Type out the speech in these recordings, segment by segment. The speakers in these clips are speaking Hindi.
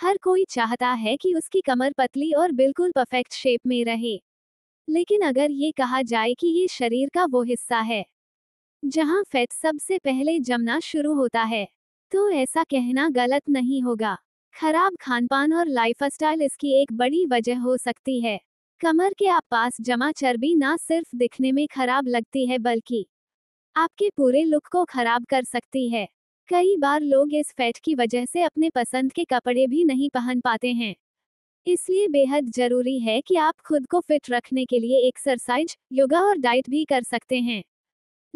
हर कोई चाहता है कि उसकी कमर पतली और बिल्कुल परफेक्ट शेप में रहे। लेकिन अगर ये कहा जाए कि ये शरीर का वो हिस्सा है जहां फैट सबसे पहले जमना शुरू होता है, तो ऐसा कहना गलत नहीं होगा। खराब खानपान और लाइफस्टाइल इसकी एक बड़ी वजह हो सकती है। कमर के आसपास जमा चर्बी ना सिर्फ दिखने में खराब लगती है बल्कि आपके पूरे लुक को खराब कर सकती है। कई बार लोग इस फैट की वजह से अपने पसंद के कपड़े भी नहीं पहन पाते हैं। इसलिए बेहद जरूरी है कि आप खुद को फिट रखने के लिए एक्सरसाइज, योगा और डाइट भी कर सकते हैं।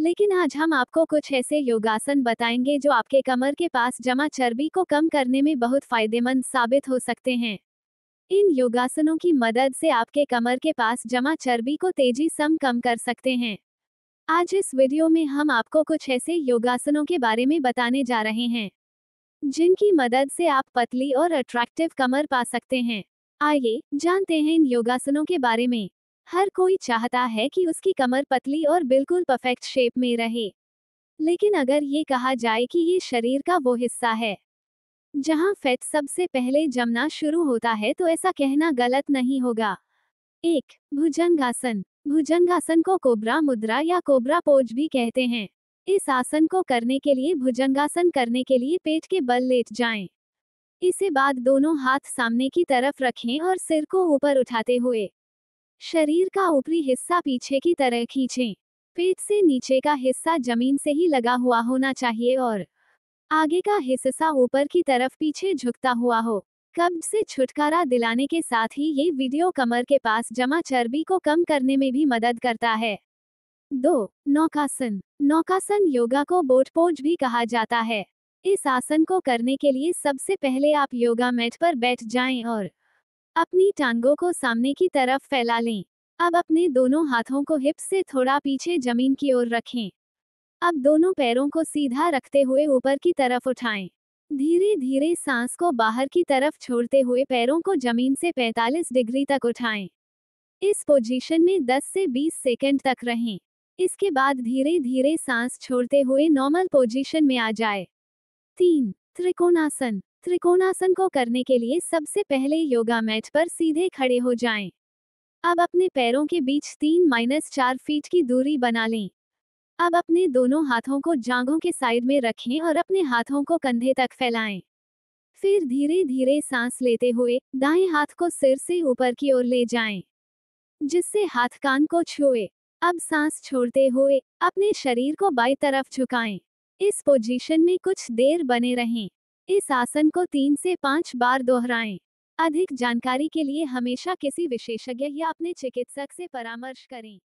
लेकिन आज हम आपको कुछ ऐसे योगासन बताएंगे जो आपके कमर के पास जमा चर्बी को कम करने में बहुत फायदेमंद साबित हो सकते हैं। इन योगासनों की मदद से आपके कमर के पास जमा चर्बी को तेजी से कम कर सकते हैं। आज इस वीडियो में हम आपको कुछ ऐसे योगासनों के बारे में बताने जा रहे हैं जिनकी मदद से आप पतली और अट्रैक्टिव कमर पा सकते हैं। आइए जानते हैं इन योगासनों के बारे में। हर कोई चाहता है कि उसकी कमर पतली और बिल्कुल परफेक्ट शेप में रहे। लेकिन अगर ये कहा जाए कि ये शरीर का वो हिस्सा है जहां फैट सबसे पहले जमना शुरू होता है, तो ऐसा कहना गलत नहीं होगा। 1. भुजंगासन। भुजंगासन को कोब्रा मुद्रा या कोब्रा पोज भी कहते हैं। इस आसन को करने के लिए भुजंगासन करने के लिए पेट के बल लेट जाएं। इसे बाद दोनों हाथ सामने की तरफ रखें और सिर को ऊपर उठाते हुए शरीर का ऊपरी हिस्सा पीछे की तरह खींचें। पेट से नीचे का हिस्सा जमीन से ही लगा हुआ होना चाहिए और आगे का हिस्सा ऊपर की तरफ पीछे झुकता हुआ हो। कब्ज से छुटकारा दिलाने के साथ ही ये वीडियो कमर के पास जमा चर्बी को कम करने में भी मदद करता है। 2. नौकासन। नौकासन योगा को बोट पोज भी कहा जाता है। इस आसन को करने के लिए सबसे पहले आप योगा मैट पर बैठ जाएं और अपनी टांगों को सामने की तरफ फैला लें। अब अपने दोनों हाथों को हिप्स से थोड़ा पीछे जमीन की ओर रखें। अब दोनों पैरों को सीधा रखते हुए ऊपर की तरफ उठाएं। धीरे धीरे सांस को बाहर की तरफ छोड़ते हुए पैरों को जमीन से 45 डिग्री तक उठाएं। इस पोजीशन में 10 से 20 सेकंड तक रहें। इसके बाद धीरे धीरे सांस छोड़ते हुए नॉर्मल पोजीशन में आ जाए। 3. त्रिकोणासन। त्रिकोणासन को करने के लिए सबसे पहले योगा मैट पर सीधे खड़े हो जाएं। अब अपने पैरों के बीच 3-4 फीट की दूरी बना लें। अब अपने दोनों हाथों को जांघों के साइड में रखें और अपने हाथों को कंधे तक फैलाएं। फिर धीरे धीरे सांस लेते हुए दाएं हाथ को सिर से ऊपर की ओर ले जाएं, जिससे हाथ कान को छुए। अब सांस छोड़ते हुए अपने शरीर को बाईं तरफ झुकाएं। इस पोजीशन में कुछ देर बने रहें। इस आसन को 3 से 5 बार दोहराएं। अधिक जानकारी के लिए हमेशा किसी विशेषज्ञ या अपने चिकित्सक से परामर्श करें।